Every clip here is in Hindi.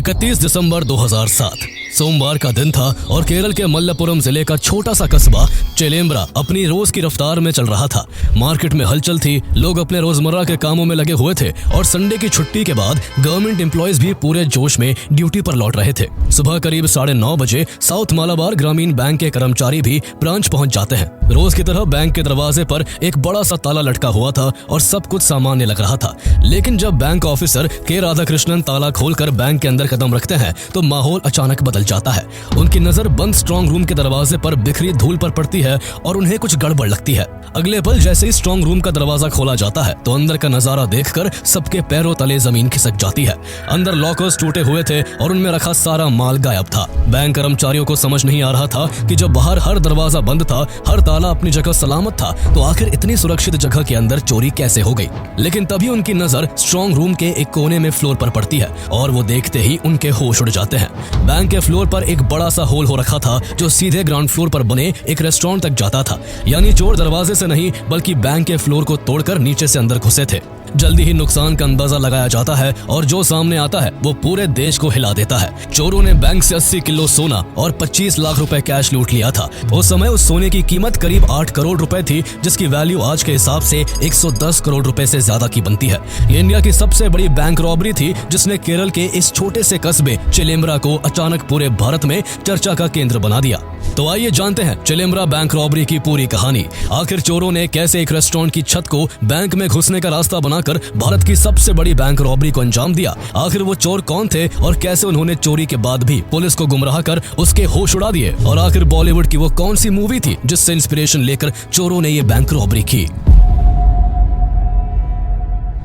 31 दिसंबर 2007 सोमवार का दिन था और केरल के मल्लपुरम जिले का छोटा सा कस्बा चेलेम्ब्रा अपनी रोज की रफ्तार में चल रहा था। मार्केट में हलचल थी, लोग अपने रोजमर्रा के कामों में लगे हुए थे और संडे की छुट्टी के बाद गवर्नमेंट एम्प्लॉयज भी पूरे जोश में ड्यूटी पर लौट रहे थे। सुबह करीब 9:30 बजे साउथ मालाबार ग्रामीण बैंक के कर्मचारी भी ब्रांच पहुंच जाते हैं। रोज की तरह बैंक के दरवाजे पर एक बड़ा सा ताला लटका हुआ था और सब कुछ सामान्य लग रहा था। लेकिन जब बैंक ऑफिसर के राधाकृष्णन ताला खोलकर बैंक के अंदर कदम रखते हैं तो माहौल अचानक बदल जाता है। उनकी नजर बंद स्ट्रांग रूम के दरवाजे पर बिखरी धूल पर पड़ती है और उन्हें कुछ गड़बड़ लगती है। अगले पल जैसे ही स्ट्रांग रूम का दरवाजा खोला जाता है तो अंदर का नजारा देखकर सबके पैरों तले जमीन खिसक जाती है। अंदर लॉकर्स टूटे हुए थे और उनमें रखा सारा माल गायब था। बैंक कर्मचारियों को समझ नहीं आ रहा था कि जब बाहर हर दरवाजा बंद था, हर ताला अपनी जगह सलामत था, तो आखिर इतनी सुरक्षित जगह के अंदर चोरी कैसे हो गई। लेकिन तभी उनकी नजर स्ट्रांग रूम के एक कोने में फ्लोर पर पड़ती है और वो देखते ही उनके होश उड़ जाते हैं। बैंक के फ्लोर पर एक बड़ा सा होल हो रखा था जो सीधे ग्राउंड फ्लोर पर बने एक रेस्टोरेंट तक जाता था। यानी चोर दरवाजे से नहीं बल्कि बैंक के फ्लोर को तोड़कर नीचे से अंदर घुसे थे। जल्दी ही नुकसान का अंदाजा लगाया जाता है और जो सामने आता है वो पूरे देश को हिला देता है। चोरों ने बैंक से 80 किलो सोना और 25 लाख रुपए कैश लूट लिया था। उस समय उस सोने की कीमत करीब 8 करोड़ रुपए थी, जिसकी वैल्यू आज के हिसाब से 110 करोड़ रुपए से ज्यादा की बनती है। ये इंडिया की सबसे बड़ी बैंक रॉबरी थी जिसने केरल के इस छोटे से कस्बे चेलेम्ब्रा को अचानक पूरे भारत में चर्चा का केंद्र बना दिया। तो आइए जानते हैं चेलेम्ब्रा बैंक रॉबरी की पूरी कहानी। आखिर चोरों ने कैसे एक रेस्टोरेंट की छत को बैंक में घुसने का रास्ता बनाकर भारत की सबसे बड़ी बैंक रॉबरी को अंजाम दिया। आखिर वो चोर कौन थे और कैसे उन्होंने चोरी के बाद भी पुलिस को गुमराह कर उसके होश उड़ा दिए। और आखिर बॉलीवुड की वो कौन सी मूवी थी जिससे इंस्पिरेशन लेकर चोरों ने ये बैंक रॉबरी की।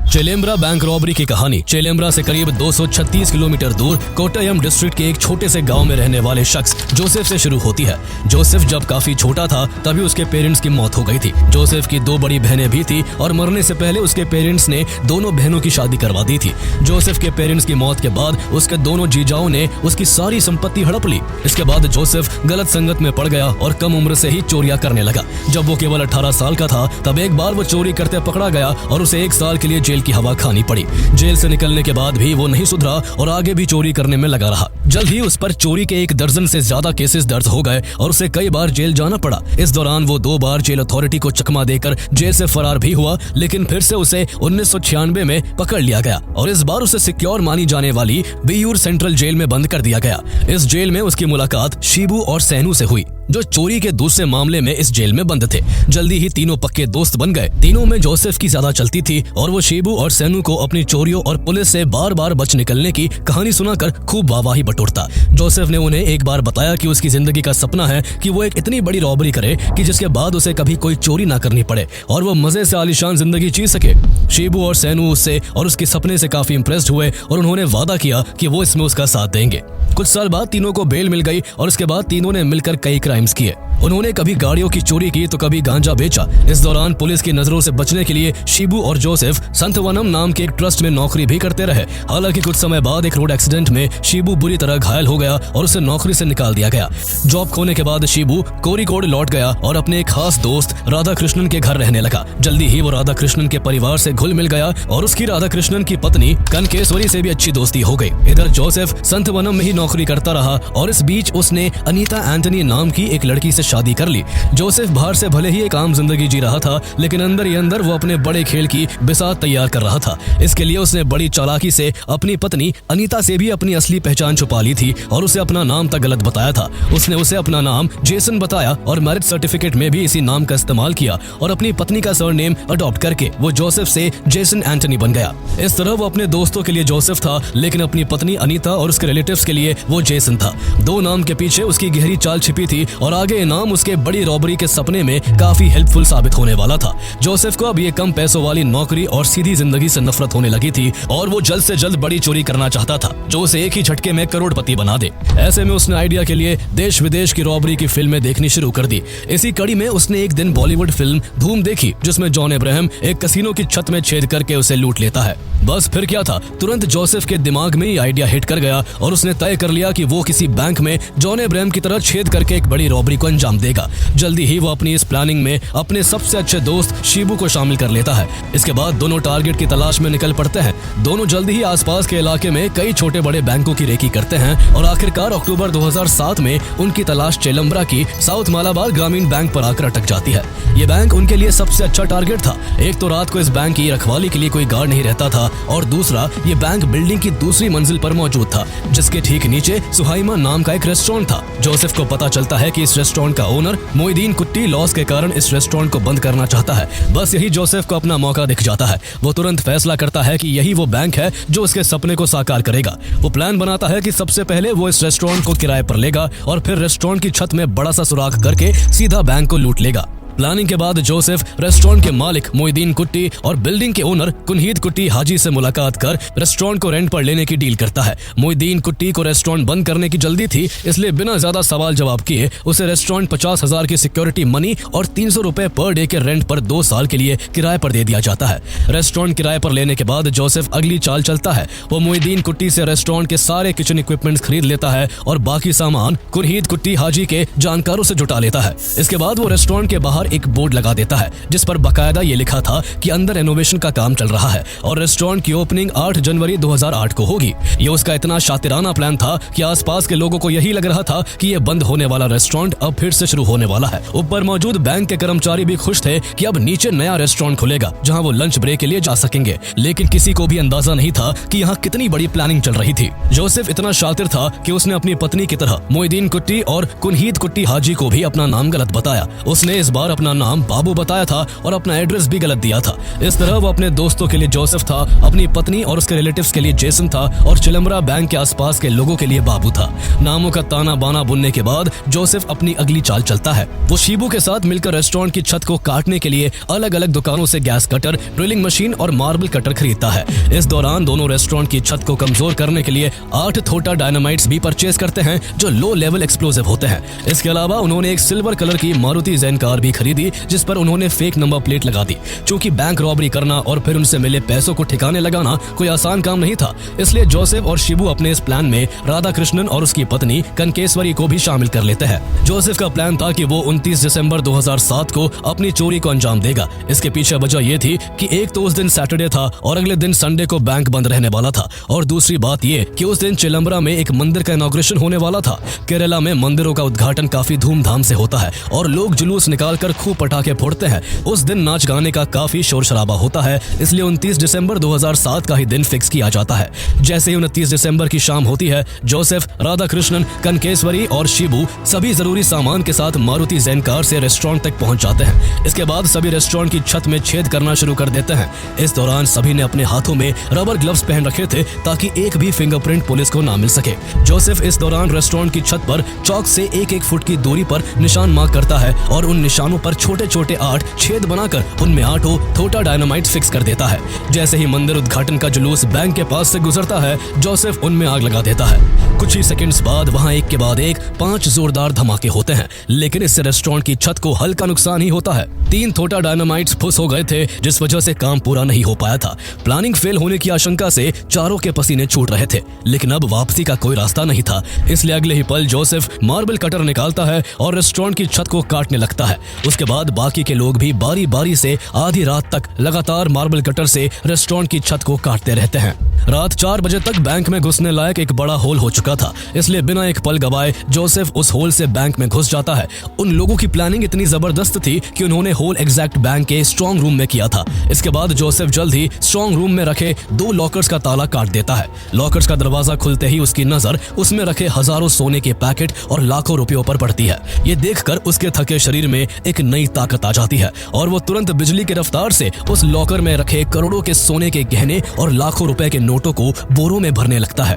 चेलेम्ब्रा बैंक रॉबरी की कहानी चेलेम्ब्रा से करीब 236 किलोमीटर दूर कोट्टयम डिस्ट्रिक्ट के एक छोटे से गांव में रहने वाले शख्स जोसेफ से शुरू होती है। जोसेफ जब काफी छोटा था तभी उसके पेरेंट्स की मौत हो गई थी। जोसेफ की 2 बड़ी बहनें भी थी और मरने से पहले उसके पेरेंट्स ने दोनों बहनों की शादी करवा दी थी। जोसेफ के पेरेंट्स की मौत के बाद उसके दोनों जीजाओं ने उसकी सारी संपत्ति हड़प ली। इसके बाद जोसेफ गलत संगत में पड़ गया और कम उम्र से ही चोरियां करने लगा। जब वो केवल 18 साल का था तब एक बार वो चोरी करते पकड़ा गया और उसे 1 साल के लिए जेल की हवा खानी पड़ी। जेल से निकलने के बाद भी वो नहीं सुधरा और आगे भी चोरी करने में लगा रहा। जल्द ही उस पर चोरी के 1 दर्जन से ज्यादा केसेस दर्ज हो गए और उसे कई बार जेल जाना पड़ा। इस दौरान वो 2 बार जेल अथॉरिटी को चकमा देकर जेल से फरार भी हुआ, लेकिन फिर से उसे 1996 में पकड़ लिया गया और इस बार उसे सिक्योर मानी जाने वाली बियूर सेंट्रल जेल में बंद कर दिया गया। इस जेल में उसकी मुलाकात शिबू और सैनू से हुई जो चोरी के दूसरे मामले में इस जेल में बंद थे। जल्दी ही तीनों पक्के दोस्त बन गए। तीनों में जोसेफ की ज्यादा चलती थी और वो शिबू और सैनू को अपनी चोरियों और पुलिस से बार बार बच निकलने की कहानी सुनाकर खूब वाहवाही बटोरता। जोसेफ ने उन्हें एक बार बताया कि उसकी जिंदगी का सपना है कि वो एक इतनी बड़ी रॉबरी करे कि जिसके बाद उसे कभी कोई चोरी ना करनी पड़े और वो मजे से आलीशान जिंदगी जी सके। शिबू और सैनू उससे और उसके सपने से काफी इंप्रेस्ड हुए और उन्होंने वादा किया कि वो इसमें उसका साथ देंगे। कुछ साल बाद तीनों को बेल मिल गई और उसके बाद तीनों ने मिलकर कई क्राइम्स किए। उन्होंने कभी गाड़ियों की चोरी की तो कभी गांजा बेचा। इस दौरान पुलिस की नजरों से बचने के लिए शिबू और जोसेफ संतवनम नाम के एक ट्रस्ट में नौकरी भी करते रहे। हालांकि कुछ समय बाद एक रोड एक्सीडेंट में शिबू बुरी तरह घायल हो गया और उसे नौकरी से निकाल दिया गया। जॉब खोने के बाद शिबू कोरिकोड लौट गया और अपने एक खास दोस्त राधाकृष्णन के घर रहने लगा। जल्दी ही वो राधाकृष्णन के परिवार से घुल मिल गया और उसकी राधाकृष्णन की पत्नी कनकेश्वरी से भी अच्छी दोस्ती हो गई। इधर जोसेफ संतवनम में ही नौकरी करता रहा और इस बीच उसने अनीता एंटनी नाम की एक लड़की से शादी कर ली। जोसेफ बाहर से भले ही एक आम जिंदगी जी रहा था, लेकिन अंदर ही अंदर वो अपने बड़े खेल की बिसात तैयार कर रहा था। इसके लिए उसने बड़ी चालाकी से अपनी पत्नी अनीता से भी अपनी असली पहचान छुपा ली थी और उसे अपना नाम तक गलत बताया था। उसने उसे अपना नाम जेसन बताया और मैरिज सर्टिफिकेट में भी इसी नाम का इस्तेमाल किया और अपनी पत्नी का सरनेम अडॉप्ट करके वो जोसेफ से जेसन एंटनी बन गया। इस तरह वो अपने दोस्तों के लिए जोसेफ था, लेकिन अपनी पत्नी अनीता और उसके रिलेटिव्स के लिए वो जेसन था। 2 नाम के पीछे उसकी गहरी चाल छिपी थी और आगे नाम उसके बड़ी रॉबरी के सपने में काफी हेल्पफुल साबित होने वाला था। जोसेफ को अब ये कम पैसों वाली नौकरी और सीधी जिंदगी से नफरत होने लगी थी और वो जल्द से जल्द बड़ी चोरी करना चाहता था जो उसे एक ही झटके में करोड़पति बना दे। ऐसे में उसने आइडिया के लिए देश विदेश की रॉबरी की फिल्में देखनी शुरू कर दी। इसी कड़ी में उसने एक दिन बॉलीवुड फिल्म धूम देखी जिसमें जॉन अब्राहम एक कसिनो की छत में छेद करके उसे लूट लेता है। बस फिर क्या था, तुरंत जोसेफ के दिमाग में ये आइडिया हिट कर गया और उसने तय कर लिया कि वो किसी बैंक में जॉन अब्राहम की तरह छेद करके एक बड़ी रॉबरी को अंजाम देगा। जल्दी ही वो अपनी इस प्लानिंग में अपने सबसे अच्छे दोस्त शिबू को शामिल कर लेता है। इसके बाद दोनों टारगेट की तलाश में निकल पड़ते हैं। दोनों जल्दी ही आसपास के इलाके में कई छोटे बड़े बैंकों की रेकी करते हैं और आखिरकार अक्टूबर 2007 में उनकी तलाश चेलम्बरा की साउथ मालाबार ग्रामीण बैंक पर आकर अटक जाती है। ये बैंक उनके लिए सबसे अच्छा टारगेट था। एक तो रात को इस बैंक की रखवाली के लिए कोई गार्ड नहीं रहता था और दूसरा ये बैंक बिल्डिंग की दूसरी मंजिल पर मौजूद था, जिसके ठीक नीचे सुहाइमा नाम का एक रेस्टोरेंट था। जोसेफ को पता चलता है कि इस रेस्टोरेंट का ओनर मोइदीन कुट्टी लॉस के कारण इस रेस्टोरेंट को बंद करना चाहता है। बस यही जोसेफ को अपना मौका दिख जाता है। वो तुरंत फैसला करता है कि यही वो बैंक है जो उसके सपने को साकार करेगा। वो प्लान बनाता है कि सबसे पहले वो इस रेस्टोरेंट को किराए पर लेगा और फिर रेस्टोरेंट की छत में बड़ा सा सुराख करके सीधा बैंक को लूट लेगा। प्लानिंग के बाद जोसेफ रेस्टोरेंट के मालिक मोइदीन कुट्टी और बिल्डिंग के ओनर कुनहीद कुट्टी हाजी से मुलाकात कर रेस्टोरेंट को रेंट पर लेने की डील करता है। मोइदीन कुट्टी को रेस्टोरेंट बंद करने की जल्दी थी, इसलिए बिना ज्यादा सवाल जवाब किए उसे रेस्टोरेंट 50,000 की सिक्योरिटी मनी और 300 रुपए पर डे के रेंट पर 2 साल के लिए किराए पर दे दिया जाता है। रेस्टोरेंट किराए पर लेने के बाद जोसेफ अगली चाल चलता है। वो मोइदीन कुट्टी से रेस्टोरेंट के सारे किचन इक्विपमेंट्स खरीद लेता है और बाकी सामान कुनहीद कुट्टी हाजी के जानकारों से जुटा लेता है। इसके बाद वो रेस्टोरेंट के बाहर एक बोर्ड लगा देता है जिस पर बकायदा ये लिखा था कि अंदर रेनोवेशन का काम चल रहा है और रेस्टोरेंट की ओपनिंग 8 जनवरी 2008 को होगी। ये उसका इतना शातिराना प्लान था कि आसपास के लोगों को यही लग रहा था कि ये बंद होने वाला रेस्टोरेंट अब फिर से शुरू होने वाला है। ऊपर मौजूद बैंक के कर्मचारी भी खुश थे कि अब नीचे नया रेस्टोरेंट खुलेगा जहां वो लंच ब्रेक के लिए जा सकेंगे, लेकिन किसी को भी अंदाजा नहीं था कि यहाँ कितनी बड़ी प्लानिंग चल रही थी। जोसेफ इतना शातिर था कि उसने अपनी पत्नी की तरह मोइदीन कुट्टी और कुनहीद कुट्टी हाजी को भी अपना नाम गलत बताया। उसने इस बार अपना नाम बाबू बताया था और अपना एड्रेस भी गलत दिया था। इस तरह वो अपने दोस्तों के लिए जोसेफ था, अपनी पत्नी और उसके रिलेटिव्स के लिए जेसन था और चिलम्बरा बैंक के आसपास के लोगों के लिए बाबू था। नामों का ताना बाना बुनने के बाद जोसेफ अपनी अगली चाल चलता है। वो शिबू के साथ मिलकर रेस्टोरेंट की छत को काटने के लिए अलग अलग दुकानों से गैस कटर, ड्रिलिंग मशीन और मार्बल कटर खरीदता है। इस दौरान दोनों रेस्टोरेंट की छत को कमजोर करने के लिए 8 छोटा डायनामाइट्स भी परचेज करते हैं जो लो लेवल एक्सप्लोसिव होते हैं। इसके अलावा उन्होंने एक सिल्वर कलर की मारुति जैन कार भी खरीदी जिस पर उन्होंने फेक नंबर प्लेट लगा दी। चूंकि बैंक रॉबरी करना और फिर उनसे मिले पैसों को ठिकाने लगाना कोई आसान काम नहीं था, इसलिए जोसेफ और शिबू अपने इस प्लान में राधा कृष्णन और उसकी पत्नी कनकेश्वरी को भी शामिल कर लेते हैं। जोसेफ का प्लान था कि वो 29 दिसंबर 2007 को अपनी चोरी को अंजाम देगा। इसके पीछे वजह ये थी कि एक तो उस दिन सैटरडे था और अगले दिन संडे को बैंक बंद रहने वाला था, और दूसरी बात ये कि उस दिन चिलम्बरा में एक मंदिर का इनॉग्रेशन होने वाला था। केरला में मंदिरों का उद्घाटन काफी धूमधाम से होता है और लोग जुलूस निकालकर खूब पटाखे फोड़ते हैं। उस दिन नाच गाने का काफी शोर शराबा होता है, इसलिए 29 दिसंबर 2007 का ही दिन फिक्स किया जाता है। जैसे ही 29 दिसंबर की शाम होती है, जोसेफ, राधा कृष्णन, कनकेश्वरी और शिबू सभी जरूरी सामान के साथ मारुति जैन कार से रेस्टोरेंट तक पहुंच जाते हैं। इसके बाद सभी रेस्टोरेंट की छत में छेद करना शुरू कर देते हैं। इस दौरान सभी ने अपने हाथों में रबर ग्लव्स पहन रखे थे ताकि एक भी फिंगरप्रिंट पुलिस को ना मिल सके। जोसेफ इस दौरान रेस्टोरेंट की छत पर चौक से 1-1 फुट की दूरी पर निशान मार्क करता है और उन निशानों पर छोटे छोटे 8 छेद बनाकर उनमें 8 छोटा डायनामाइट फिक्स कर देता है। जैसे ही मंदिर उद्घाटन का जुलूस बैंक के पास से गुजरता है, जोसेफ उनमें आग लगा देता है। कुछ ही सेकंड्स बाद वहां एक के बाद एक 5 जोरदार धमाके होते हैं, लेकिन इससे रेस्टोरेंट की छत को हल्का नुकसान ही होता है। 3 छोटा डायनामाइट्स फुस हो गए थे, जिस वजह से काम पूरा नहीं हो पाया था। प्लानिंग फेल होने की आशंका से चारों के पसीने छूट रहे थे, लेकिन अब वापसी का कोई रास्ता नहीं था। इसलिए अगले ही पल जोसेफ मार्बल कटर निकालता है और रेस्टोरेंट की छत को काटने लगता है। उसके बाद बाकी के लोग भी बारी बारी से आधी रात तक लगातार मार्बल कटर से रेस्टोरेंट की छत को काटते रहते हैं। रात 4 बजे तक बैंक में घुसने लायक एक बड़ा होल हो चुका था, इसलिए बिना एक पल गवाए जोसेफ उस होल से बैंक में घुस जाता है। उन लोगों की प्लानिंग इतनी जबरदस्त थी कि उन्होंने होल एग्जैक्ट बैंक के स्ट्रॉन्ग रूम में किया था। इसके बाद जोसेफ जल्द ही स्ट्रॉन्ग रूम में रखे 2 लॉकर्स का ताला काट देता है। लॉकर्स का दरवाजा खुलते ही उसकी नजर उसमें रखे हजारों सोने के पैकेट और लाखों रुपयों पर पड़ती है। ये देखकर उसके थके शरीर में एक नई ताकत आ जाती है और वो तुरंत बिजली की रफ्तार से उस लॉकर में रखे करोड़ों के सोने के गहने और लाखों रुपए के नोटों को बोरों में भरने लगता है।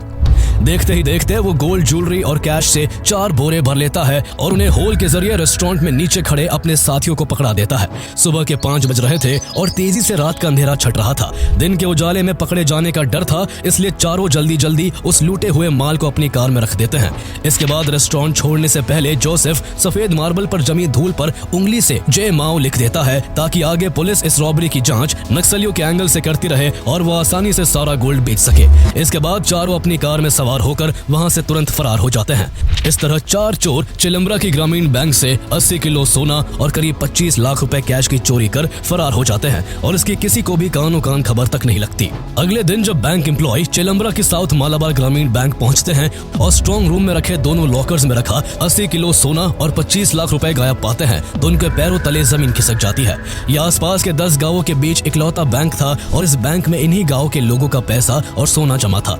देखते ही देखते वो गोल्ड ज्वेलरी और कैश से 4 बोरे भर लेता है और उन्हें होल के जरिए रेस्टोरेंट में नीचे खड़े अपने साथियों को पकड़ा देता है। सुबह के 5 बज रहे थे और तेजी से रात का अंधेरा छट रहा था। दिन के उजाले में पकड़े जाने का डर था, इसलिए चारों जल्दी जल्दी उस लूटे हुए माल को अपनी कार में रख देते हैं। इसके बाद रेस्टोरेंट छोड़ने से पहले जोसेफ सफेद मार्बल पर जमी धूल पर उंगली से जय माओ लिख देता है ताकि आगे पुलिस इस रॉबरी की जांच नक्सलियों के एंगल से करती रहे और वो आसानी से सारा गोल्ड बेच सके। इसके बाद चारों अपनी कार में सवार सवार होकर वहां से तुरंत फरार हो जाते हैं। इस तरह 4 चोर चिलम्बरा की ग्रामीण बैंक से 80 किलो सोना और करीब 25 लाख रुपए कैश की चोरी कर फरार हो जाते हैं और इसकी किसी को भी कानो कान खबर तक नहीं लगती। अगले दिन जब बैंक एम्प्लॉय चिलम्बरा की साउथ मालाबार ग्रामीण बैंक पहुंचते हैं और स्ट्रॉन्ग रूम में रखे दोनों लॉकर्स में रखा 80 किलो सोना और 25 लाख रुपए गायब पाते हैं तो उनके पैरों तले जमीन खिसक जाती है। यह आसपास के 10 गांवों के बीच इकलौता बैंक था और इस बैंक में इन्हीं गांव के लोगों का पैसा और सोना जमा था।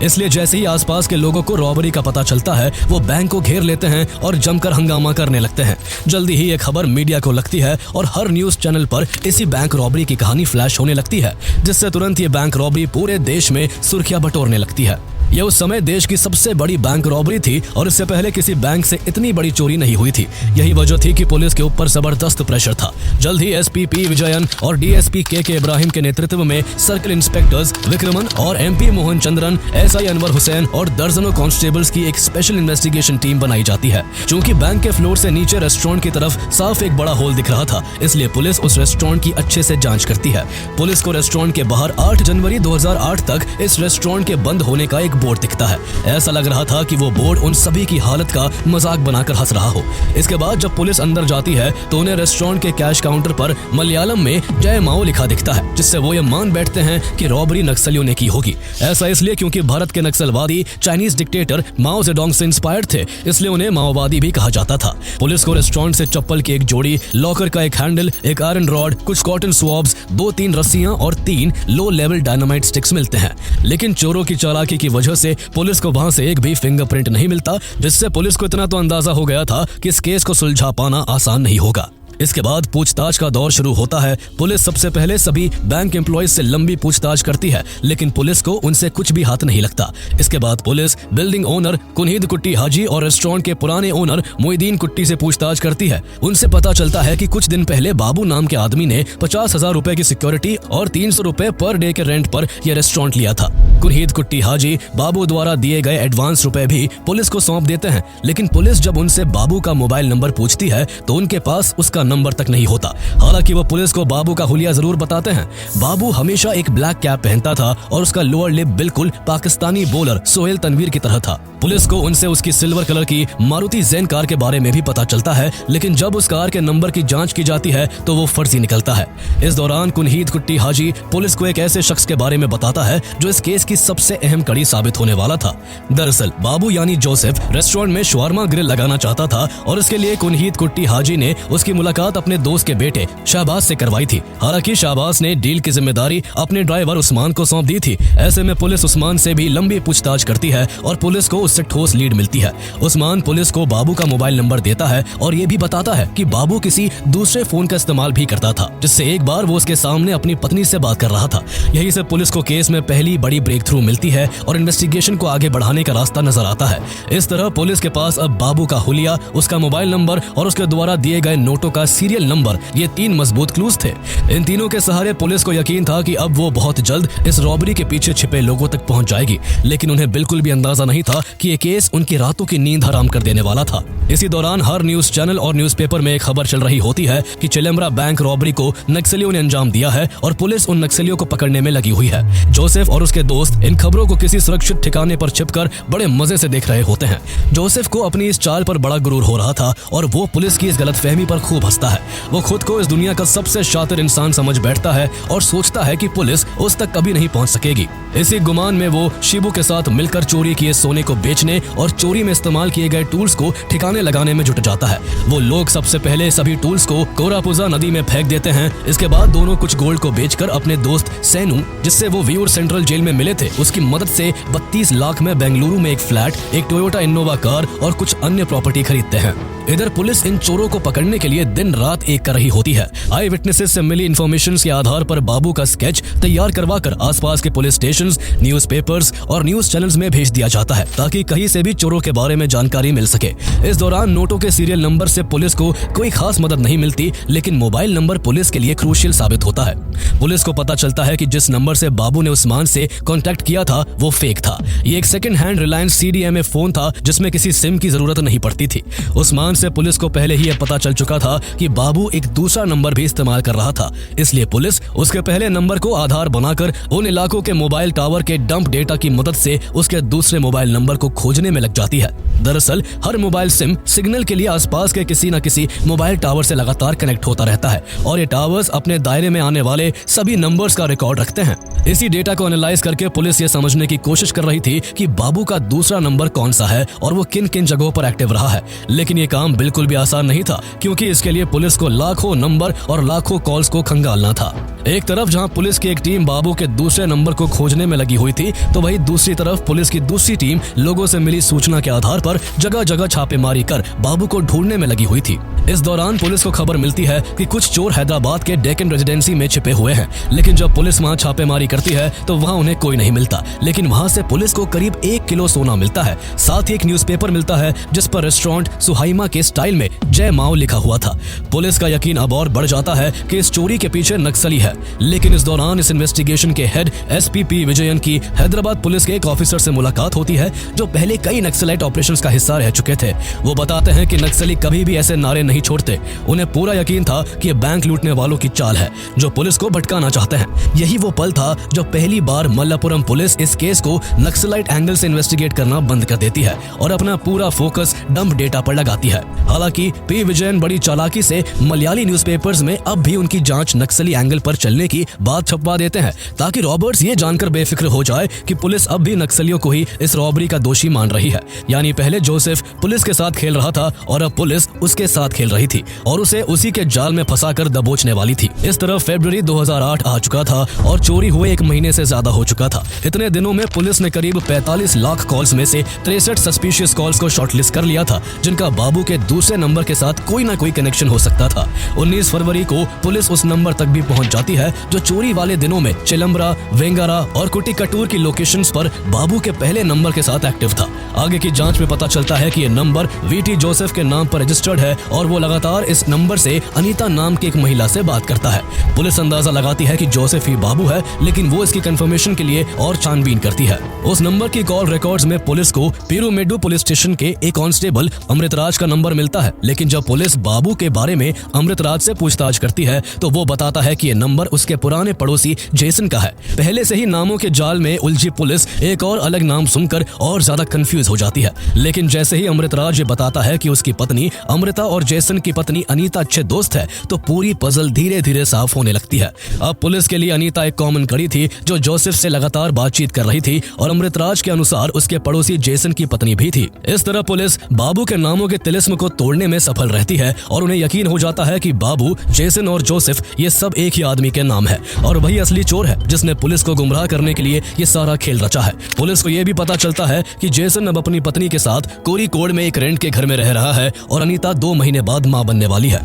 इसलिए जैसे ही आसपास के लोगों को रॉबरी का पता चलता है वो बैंक को घेर लेते हैं और जमकर हंगामा करने लगते हैं। जल्दी ही ये खबर मीडिया को लगती है और हर न्यूज चैनल पर इसी बैंक रॉबरी की कहानी फ्लैश होने लगती है, जिससे तुरंत ये बैंक रॉबरी पूरे देश में सुर्खियां बटोरने लगती है। यह उस समय देश की सबसे बड़ी बैंक रॉबरी थी और इससे पहले किसी बैंक से इतनी बड़ी चोरी नहीं हुई थी। यही वजह थी कि पुलिस के ऊपर जबरदस्त प्रेशर था। जल्द ही एसपी पी विजयन और डीएसपी के इब्राहिम के नेतृत्व में सर्किल इंस्पेक्टर्स विक्रमन और एमपी मोहन चंद्रन, एसआई अनवर हुसैन और दर्जनों कांस्टेबल्स की एक स्पेशल इन्वेस्टिगेशन टीम बनाई जाती है। चूंकि बैंक के फ्लोर से नीचे रेस्टोरेंट की तरफ साफ एक बड़ा होल दिख रहा था, इसलिए पुलिस उस रेस्टोरेंट की अच्छे से जांच करती है। पुलिस को रेस्टोरेंट के बाहर 8 जनवरी 2008 तक इस रेस्टोरेंट के बंद होने का एक बोर्ड दिखता है। ऐसा लग रहा था कि वो बोर्ड उन सभी की हालत का मजाक बनाकर हंस रहा हो। इसके बाद जब पुलिस अंदर जाती है तो उन्हें रेस्टोरेंट के कैश काउंटर पर मलयालम में जय माओ लिखा दिखता है, जिससे वो ये मान बैठते हैं कि रॉबरी नक्सलियों ने की होगी। ऐसा इसलिए क्योंकि भारत के नक्सलवादी चाइनीज डिक्टेटर माओ जेडोंग से इंस्पायर्ड थे, इसलिए उन्हें माओवादी भी कहा जाता था। पुलिस को रेस्टोरेंट से चप्पल की एक जोड़ी, लॉकर का एक हैंडल, एक आयरन रॉड, कुछ कॉटन स्वॉब्स, 2-3 रस्सियां और 3 लो लेवल डायनामाइट स्टिक्स मिलते हैं। लेकिन चोरों की चालाकी की वजह से पुलिस को वहां से एक भी फिंगरप्रिंट नहीं मिलता, जिससे पुलिस को इतना तो अंदाजा हो गया था कि इस केस को सुलझा पाना आसान नहीं होगा। इसके बाद पूछताछ का दौर शुरू होता है। पुलिस सबसे पहले सभी बैंक एम्प्लॉयज से लंबी पूछताछ करती है, लेकिन पुलिस को उनसे कुछ भी हाथ नहीं लगता। इसके बाद पुलिस बिल्डिंग ओनर कुनहीद कुट्टी हाजी और रेस्टोरेंट के पुराने ओनर मोइदीन कुट्टी से पूछताछ करती है। उनसे पता चलता है कि कुछ दिन पहले बाबू नाम के आदमी ने 50,000 रुपए की सिक्योरिटी और 300 रुपए पर डे के रेंट पर यह रेस्टोरेंट लिया था। कुनहीद कुट्टी हाजी बाबू द्वारा दिए गए एडवांस रुपए भी पुलिस को सौंप देते हैं, लेकिन पुलिस जब उनसे बाबू का मोबाइल नंबर पूछती है तो उनके पास उसका नंबर तक नहीं होता। हालांकि वो पुलिस को बाबू का हुलिया जरूर बताते हैं। बाबू हमेशा एक ब्लैक कैप पहनता था और उसका लोअर लिप बिल्कुल पाकिस्तानी बॉलर सोहेल तनवीर की तरह था। पुलिस को उनसे उसकी सिल्वर कलर की मारुति ज़ेन कार के बारे में भी पता चलता है, लेकिन जब उस कार के नंबर की जांच की जाती है तो वो फर्जी निकलता है। इस दौरान कुनहीद कुट्टी हाजी पुलिस को एक ऐसे शख्स के बारे में बताता है जो इस केस की सबसे अहम कड़ी साबित होने वाला था। दरअसल बाबू यानी जोसेफ रेस्टोरेंट में शवारमा ग्रिल लगाना चाहता था और इसके लिए कुनहीद कुट्टी हाजी ने उसकी मुलाकात अपने दोस्त के बेटे शाहबाज से करवाई थी। हालांकि शाहबाज ने डील की जिम्मेदारी अपने ड्राइवर उस्मान को सौंप दी थी। ऐसे में पुलिस उस्मान से भी लंबी पूछताछ करती है और पुलिस को उससे ठोस लीड मिलती है। उस्मान पुलिस को बाबू का मोबाइल नंबर देता है और ये भी बताता है कि बाबू किसी दूसरे फोन का इस्तेमाल भी करता था, जिससे एक बार वो उसके सामने अपनी पत्नी से बात कर रहा था। यही से पुलिस को केस में पहली बड़ी ब्रेक थ्रू मिलती है और इन्वेस्टिगेशन को आगे बढ़ाने का रास्ता नजर आता है। इस तरह पुलिस के पास अब बाबू का हुलिया, उसका मोबाइल नंबर और उसके द्वारा दिए गए नोटों का सीरियल नंबर, ये 3 मजबूत क्लूज थे। इन तीनों के सहारे पुलिस को यकीन था कि अब वो बहुत जल्द इस रॉबरी के पीछे छिपे लोगों तक पहुंच जाएगी, लेकिन उन्हें बिल्कुल भी अंदाजा नहीं था कि ये केस उनकी रातों की नींद हराम कर देने वाला था। इसी दौरान हर न्यूज चैनल और न्यूज़पेपर में एक खबर चल रही होती है कि चिलम्बरा बैंक रॉबरी को नक्सलियों ने अंजाम दिया है और पुलिस उन नक्सलियों को पकड़ने में लगी हुई है। जोसेफ और उसके दोस्त इन खबरों को किसी सुरक्षित ठिकाने पर छिपकर बड़े मजे से देख रहे होते हैं। जोसेफ को अपनी इस चाल पर बड़ा गुरूर हो रहा था और वो पुलिस की इस गलतफहमी पर खूब हंसता है। वो खुद को इस दुनिया का सबसे शातिर इंसान समझ बैठता है और सोचता है कि पुलिस उस तक कभी नहीं पहुंच सकेगी। इसी गुमान में वो शिबू के साथ मिलकर चोरी किए सोने को बेचने और चोरी में इस्तेमाल किए गए टूल्स को ठिकाने लगाने में जुट जाता है। वो लोग सबसे पहले सभी टूल्स को कोरापुजा नदी में फेंक देते हैं। इसके बाद दोनों कुछ गोल्ड को बेचकर अपने दोस्त सैनू, जिससे वो व्यूर सेंट्रल जेल में मिले थे, उसकी मदद से 32 लाख में बेंगलुरु में एक फ्लैट, एक टोयोटा इनोवा कार और कुछ अन्य प्रॉपर्टी खरीदते हैं। इधर पुलिस इन चोरों को पकड़ने के लिए दिन रात एक कर रही होती है। आई विटनेसेस से मिली इन्फॉर्मेशन के आधार पर बाबू का स्केच तैयार करवाकर आसपास के पुलिस स्टेशंस, न्यूज़पेपर्स और न्यूज चैनल्स में भेज दिया जाता है ताकि कहीं से भी चोरों के बारे में जानकारी मिल सके। इस दौरान नोटों के सीरियल नंबर से पुलिस को कोई खास मदद नहीं मिलती, लेकिन मोबाइल नंबर पुलिस के लिए क्रूशियल साबित होता है। पुलिस को पता चलता है कि जिस नंबर से बाबू ने उस्मान से कॉन्टैक्ट किया था वो फेक था। ये एक second hand Reliance CDMA phone था जिसमें किसी सिम की जरूरत नहीं पड़ती थी। उस्मान से पुलिस को पहले ही यह पता चल चुका था कि बाबू एक दूसरा नंबर भी इस्तेमाल कर रहा था, इसलिए पुलिस उसके पहले नंबर को आधार बनाकर उन इलाकों के मोबाइल टावर के डंप डेटा की मदद से उसके दूसरे मोबाइल नंबर को खोजने में लग जाती है। दरअसल हर मोबाइल सिम सिग्नल के लिए आसपास के किसी न किसी मोबाइल टावर से लगातार कनेक्ट होता रहता है और ये टावर्स अपने दायरे में आने वाले सभी नंबर्स का रिकॉर्ड रखते हैं। इसी डेटा को एनालाइज करके पुलिस ये समझने की कोशिश कर रही थी कि बाबू का दूसरा नंबर कौन सा है और वो किन किन जगहों पर एक्टिव रहा है। लेकिन ये काम बिल्कुल भी आसान नहीं था, क्योंकि इसके लिए पुलिस को लाखों नंबर और लाखों कॉल्स को खंगालना था। एक तरफ जहां पुलिस की एक टीम बाबू के दूसरे नंबर को खोजने में लगी हुई थी, तो वहीं दूसरी तरफ पुलिस की दूसरी टीम लोगों से मिली सूचना के आधार पर जगह जगह छापेमारी कर बाबू को ढूंढने में लगी हुई थी। इस दौरान पुलिस को खबर मिलती है कि कुछ चोर हैदराबाद के डेक्कन रेजिडेंसी में छिपे हुए हैं, लेकिन जब पुलिस वहां छापेमारी करती है तो वहां उन्हें कोई नहीं मिलता। लेकिन वहां से पुलिस को करीब 1 किलो सोना मिलता है। साथ ही एक न्यूज़पेपर मिलता है जिस पर रेस्टोरेंट सुहाइमा के स्टाइल में जय माओ लिखा हुआ था। पुलिस का यकीन अब और बढ़ जाता है कि इस चोरी के पीछे नक्सली है। लेकिन इस दौरान इस इन्वेस्टिगेशन के हेड एसपी विजयन की हैदराबाद पुलिस के एक ऑफिसर से मुलाकात होती है जो पहले कई नक्सलाइट ऑपरेशंस का हिस्सा रह चुके थे। वो बताते हैं कि नक्सली कभी भी ऐसे नारे नहीं छोड़ते। उन्हें पूरा यकीन था कि ये बैंक लूटने वालों की चाल है जो पुलिस को भटकाना चाहते हैं। यही वो पल था जब पहली बार मल्लापुरम पुलिस इस केस को नक्सलाइट एंगल से इन्वेस्टिगेट करना बंद कर देती है और अपना पूरा फोकस डंप डेटा पर लगाती है। हालांकि पी विजयन बड़ी चालाकी से मलयाली न्यूज़पेपर्स में अब भी उनकी जांच नक्सली एंगल पर चलने की बात छपवा देते हैं, ताकि रॉबर्ट्स ये जानकर बेफिक्र हो जाए कि पुलिस अब भी नक्सलियों को ही इस रॉबरी का दोषी मान रही है। यानी पहले जोसेफ पुलिस के साथ खेल रहा था और अब पुलिस उसके साथ खेल रही थी और उसे उसी के जाल में फंसाकर दबोचने वाली थी। इस तरह फरवरी 2008 आ चुका था और चोरी हुए 1 महीने से ज्यादा हो चुका था। इतने दिनों में पुलिस ने करीब 45 लाख कॉल्स में से 63 सस्पिशियस कॉल्स को शॉर्टलिस्ट कर लिया था, जिनका बाबू के दूसरे नंबर के साथ कोई ना कोई कनेक्शन हो सकता था। 19 फरवरी को पुलिस उस नंबर तक भी पहुंच जाती है जो चोरी वाले दिनों में चिलम्बरा, वेंगारा और कुटिकटूर की लोकेशंस पर बाबू के पहले नंबर के साथ एक्टिव था। आगे की जांच में पता चलता है कि ये नंबर वीटी जोसेफ के नाम पर रजिस्टर्ड है और वो लगातार इस नंबर से अनीता नाम की एक महिला से बात करता है। पुलिस अंदाजा लगाती है कि जोसेफ ही बाबू है, लेकिन वो इसकी कंफर्मेशन के लिए और छानबीन करती है। उस नंबर की कॉल रिकॉर्ड्स में पुलिस को पीरूमेडु पुलिस स्टेशन के एक कांस्टेबल अमृतराज का नंबर मिलता है। लेकिन जब पुलिस बाबू के बारे में अमृतराज से पूछताछ करती है तो वो बताता है कि ये नंबर उसके पुराने पड़ोसी जेसन का है। पहले से ही नामों के जाल में उलझी पुलिस एक और अलग नाम सुनकर और ज्यादा कंफ्यूज हो जाती है। लेकिन जैसे ही अमृतराज ये बताता है कि उसकी पत्नी अमृता और जेसन की पत्नी अनीता अच्छे दोस्त है, तो पूरी पजल धीरे धीरे साफ होने लगती है। अब पुलिस के लिए अनीता एक कॉमन कड़ी थी जो जोसेफ से लगातार बातचीत कर रही थी और अमृतराज के अनुसार उसके पड़ोसी जेसन की पत्नी भी थी। इस तरह पुलिस बाबू के नामों के तिलिस्म को तोड़ने में सफल रहती है और उन्हें यकीन हो जाता है कि बाबू, जेसन और जोसेफ ये सब एक ही आदमी के नाम है और वही असली चोर है जिसने पुलिस को गुमराह करने के लिए ये सारा खेल रचा है। पुलिस को यह भी पता चलता है कि जेसन अब अपनी पत्नी के साथ कोरिकोड में एक रेंट के घर में रह रहा है और अनीता 2 महीने बाद मां बनने वाली है।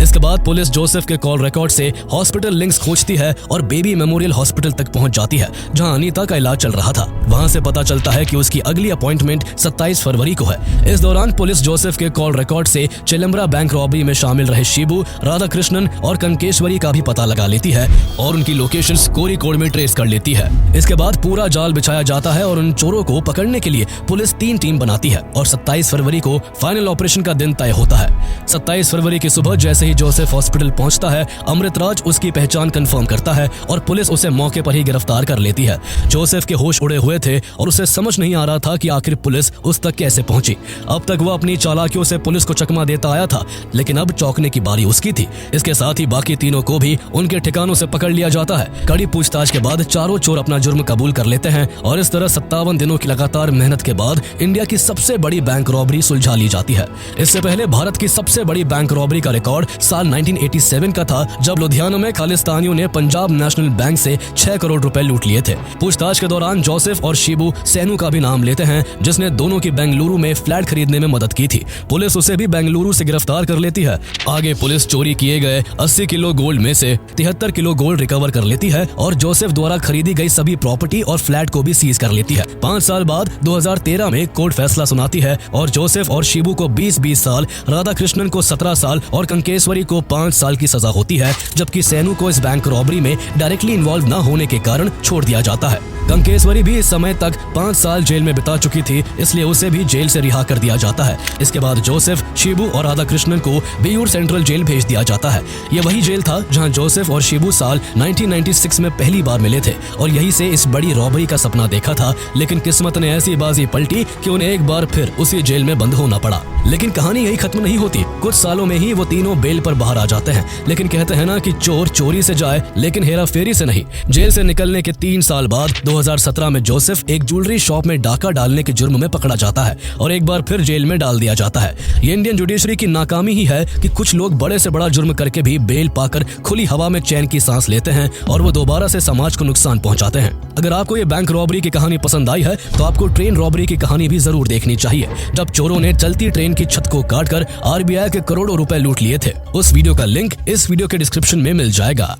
इसके बाद पुलिस जोसेफ के कॉल रिकॉर्ड से हॉस्पिटल लिंक्स खोजती है और बेबी मेमोरियल हॉस्पिटल तक पहुंच जाती है जहां अनीता का इलाज चल रहा था। वहां से पता चलता है कि उसकी अगली अपॉइंटमेंट 27 फरवरी को है। इस दौरान पुलिस जोसेफ के कॉल रिकॉर्ड से चिलम्बरा बैंक रॉबरी में शामिल रहे शिबू, राधाकृष्णन और कंकेश्वरी का भी पता लगा लेती है और उनकी लोकेशंस कोरिकोड में ट्रेस कर लेती है। इसके बाद पूरा जाल बिछाया जाता है और उन चोरों को पकड़ने के लिए पुलिस 3 टीम बनाती है और 27 फरवरी को फाइनल ऑपरेशन का दिन तय होता है। 27 फरवरी की सुबह जैसे ही जोसेफ हॉस्पिटल पहुंचता है, अमृतराज उसकी पहचान कंफर्म करता है और पुलिस उसे मौके पर ही गिरफ्तार कर लेती है। जोसेफ के होश उड़े हुए थे और उसे समझ नहीं आ रहा था कि आखिर पुलिस उस तक कैसे पहुंची। अब तक वो अपनी चालाकियों से पुलिस को चकमा देता आया था, लेकिन अब चौंकने की बारी उसकी थी। इसके साथ ही बाकी तीनों को भी उनके ठिकानों से पकड़ लिया जाता है। कड़ी पूछताछ के बाद चारों चोर अपना जुर्म कबूल कर लेते हैं और इस तरह 57 दिनों की लगातार मेहनत के बाद इंडिया की सबसे बड़ी बैंक रॉबरी सुलझा ली जाती है। इससे पहले भारत की सबसे बड़ी बैंक रॉबरी का रिकॉर्ड साल 1987 का था, जब लुधियाना में खालिस्तानियों ने पंजाब नेशनल बैंक से 6 करोड़ रुपए लूट लिए थे। पूछताछ के दौरान जोसेफ और शिबू सेनू का भी नाम लेते हैं, जिसने दोनों की बेंगलुरु में फ्लैट खरीदने में मदद की थी। पुलिस उसे भी बेंगलुरु से गिरफ्तार कर लेती है। आगे पुलिस चोरी किए गए 80 किलो गोल्ड में से 73 किलो गोल्ड रिकवर कर लेती है और जोसेफ द्वारा खरीदी गई सभी प्रॉपर्टी और फ्लैट को भी सीज कर लेती है। 5 साल बाद 2013 में कोर्ट फैसला सुनाती है और जोसेफ और शिबू को 20-20 साल, राधाकृष्णन को 17 साल और कंकेश्वरी को 5 साल की सजा होती है, जबकि सेनू को इस बैंक रॉबरी में डायरेक्टली इन्वॉल्व न होने के कारण छोड़ दिया जाता है। कंकेश्वरी भी इस समय तक 5 साल जेल में बिता चुकी थी, इसलिए उसे भी जेल से रिहा कर दिया जाता है। इसके बाद जोसेफ, शिबू और राधा कृष्णन को बियूर सेंट्रल जेल भेज दिया जाता है। ये वही जेल था जहां जोसेफ और शिबू साल 1996 में पहली बार मिले थे और यहीं से इस बड़ी रॉबरी का सपना देखा था, लेकिन किस्मत ने ऐसी बाजी पलटी कि उन्हें एक बार फिर उसी जेल में बंद होना पड़ा। लेकिन कहानी यही खत्म नहीं होती। कुछ सालों में ही वो तीनों बेल पर बाहर आ जाते हैं, लेकिन कहते हैं ना कि चोर चोरी से जाए लेकिन हेरा फेरी से नहीं। जेल से निकलने के 3 साल बाद 2017 में जोसेफ एक ज्वेलरी शॉप में डाका डालने के जुर्म में पकड़ा जाता है और एक बार फिर जेल में डाल दिया जाता है। ये इंडियन जुडिशरी की नाकामी ही है कि कुछ लोग बड़े से बड़ा जुर्म करके भी बेल पाकर खुली हवा में चैन की सांस लेते हैं और वो दोबारा से समाज को नुकसान पहुंचाते हैं। अगर आपको ये बैंक रॉबरी की कहानी पसंद आई है तो आपको ट्रेन रॉबरी की कहानी भी जरूर देखनी चाहिए, जब चोरों ने चलती ट्रेन की छत को काटकर आरबीआई के करोड़ों रुपए लूट लिए थे। उस वीडियो का लिंक इस वीडियो के डिस्क्रिप्शन में मिल जाएगा।